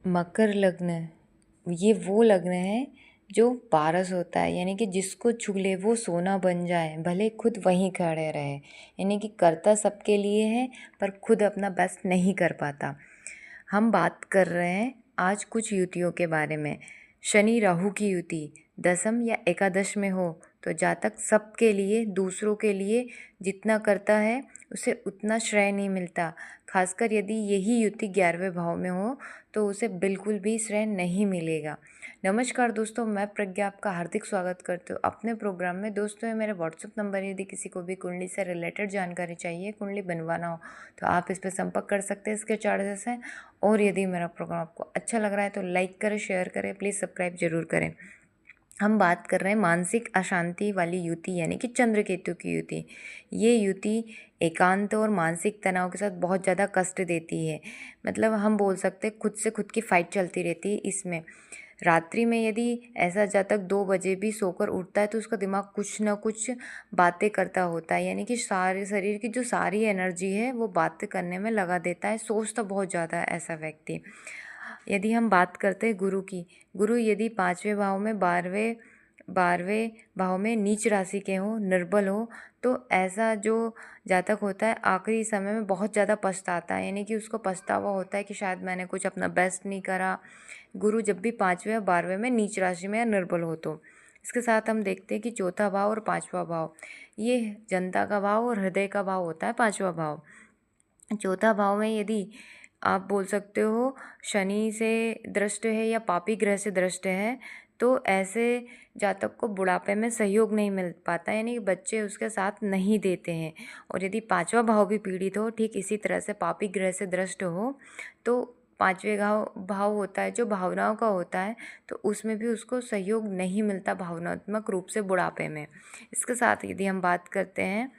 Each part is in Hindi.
मकर लग्न ये वो लग्न है जो पारस होता है, यानी कि जिसको छू ले वो सोना बन जाए, भले खुद वहीं खड़े रहे। यानी कि करता सबके लिए है पर खुद अपना बेस्ट नहीं कर पाता। हम बात कर रहे हैं आज कुछ युतियों के बारे में। शनि राहु की युति दशम या एकादश में हो तो जातक सबके लिए, दूसरों के लिए जितना करता है उसे उतना श्रेय नहीं मिलता। खासकर यदि यही युति 11वें भाव में हो तो उसे बिल्कुल भी श्रेय नहीं मिलेगा। नमस्कार दोस्तों, मैं प्रज्ञा आपका हार्दिक स्वागत करती हूँ अपने प्रोग्राम में। दोस्तों, ये मेरा व्हाट्सएप नंबर है, यदि किसी को भी कुंडली से रिलेटेड जानकारी चाहिए, कुंडली बनवाना हो तो आप इस पर संपर्क कर सकते हैं। इसके चार्जेस हैं। और यदि मेरा प्रोग्राम आपको अच्छा लग रहा है तो लाइक करें, शेयर करें, प्लीज़ सब्सक्राइब जरूर करें। हम बात कर रहे हैं मानसिक अशांति वाली युति, यानी कि चंद्र केतु की युति। ये युति एकांत और मानसिक तनाव के साथ बहुत ज़्यादा कष्ट देती है। मतलब हम बोल सकते हैं खुद से खुद की फाइट चलती रहती है इसमें। रात्रि में यदि ऐसा जातक 2 बजे भी सोकर उठता है तो उसका दिमाग कुछ ना कुछ बातें करता होता है, यानी कि सारे शरीर की जो सारी एनर्जी है वो बातें करने में लगा देता है। सोचता बहुत ज़्यादा है ऐसा व्यक्ति। यदि हम बात करते हैं गुरु की, गुरु यदि 5वें भाव में 12वें भाव में नीच राशि के हो, निर्बल हो, तो ऐसा जो जातक होता है आखिरी समय में बहुत ज़्यादा पछताता है, यानी कि उसको पछतावा होता है कि शायद मैंने कुछ अपना बेस्ट नहीं करा। गुरु जब भी 5वें और 12वें में नीच राशि में या निर्बल हो तो। इसके साथ हम देखते हैं कि चौथा भाव और 5वां भाव, ये जनता का भाव और हृदय का भाव होता है 5वां भाव। चौथा भाव में यदि आप बोल सकते हो शनि से दृष्ट है या पापी ग्रह से दृष्ट है तो ऐसे जातक को बुढ़ापे में सहयोग नहीं मिल पाता, यानी कि बच्चे उसके साथ नहीं देते हैं। और यदि 5वां भाव भी पीड़ित हो, ठीक इसी तरह से पापी ग्रह से दृष्ट हो, तो 5वें भाव होता है जो भावनाओं का होता है, तो उसमें भी उसको सहयोग नहीं मिलता भावनात्मक रूप से बुढ़ापे में। इसके साथ यदि हम बात करते हैं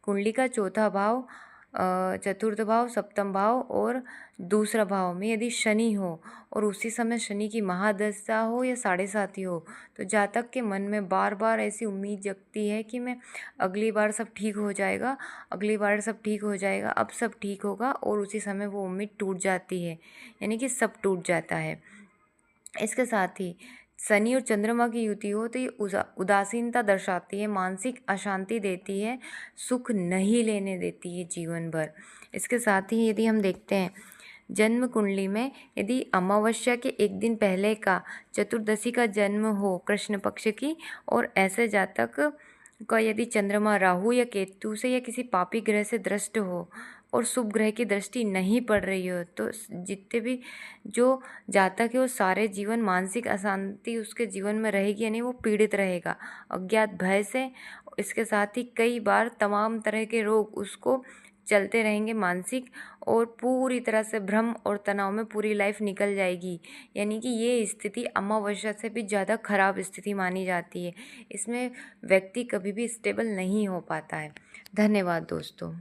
कुंडली का चौथा भाव, चतुर्थ भाव, सप्तम भाव और दूसरा भाव में यदि शनि हो और उसी समय शनि की महादशा हो या 7.5 हो तो जातक के मन में बार बार ऐसी उम्मीद जगती है कि मैं अगली बार सब ठीक हो जाएगा, अगली बार सब ठीक हो जाएगा, अब सब ठीक होगा, और उसी समय वो उम्मीद टूट जाती है, यानी कि सब टूट जाता है। इसके साथ ही शनि और चंद्रमा की युति हो तो ये उदासीनता दर्शाती है, मानसिक अशांति देती है, सुख नहीं लेने देती है जीवन भर। इसके साथ ही यदि हम देखते हैं जन्म कुंडली में यदि अमावस्या के एक दिन पहले का चतुर्दशी का जन्म हो कृष्ण पक्ष की, और ऐसे जातक का यदि चंद्रमा राहु या केतु से या किसी पापी ग्रह से दृष्ट हो और शुभ ग्रह की दृष्टि नहीं पड़ रही हो तो जितने भी जो जातक है वो सारे जीवन मानसिक अशांति उसके जीवन में रहेगी, यानी वो पीड़ित रहेगा अज्ञात भय से। इसके साथ ही कई बार तमाम तरह के रोग उसको चलते रहेंगे मानसिक, और पूरी तरह से भ्रम और तनाव में पूरी लाइफ निकल जाएगी। यानी कि ये स्थिति अमावस्या से भी ज़्यादा खराब स्थिति मानी जाती है। इसमें व्यक्ति कभी भी स्टेबल नहीं हो पाता है। धन्यवाद दोस्तों।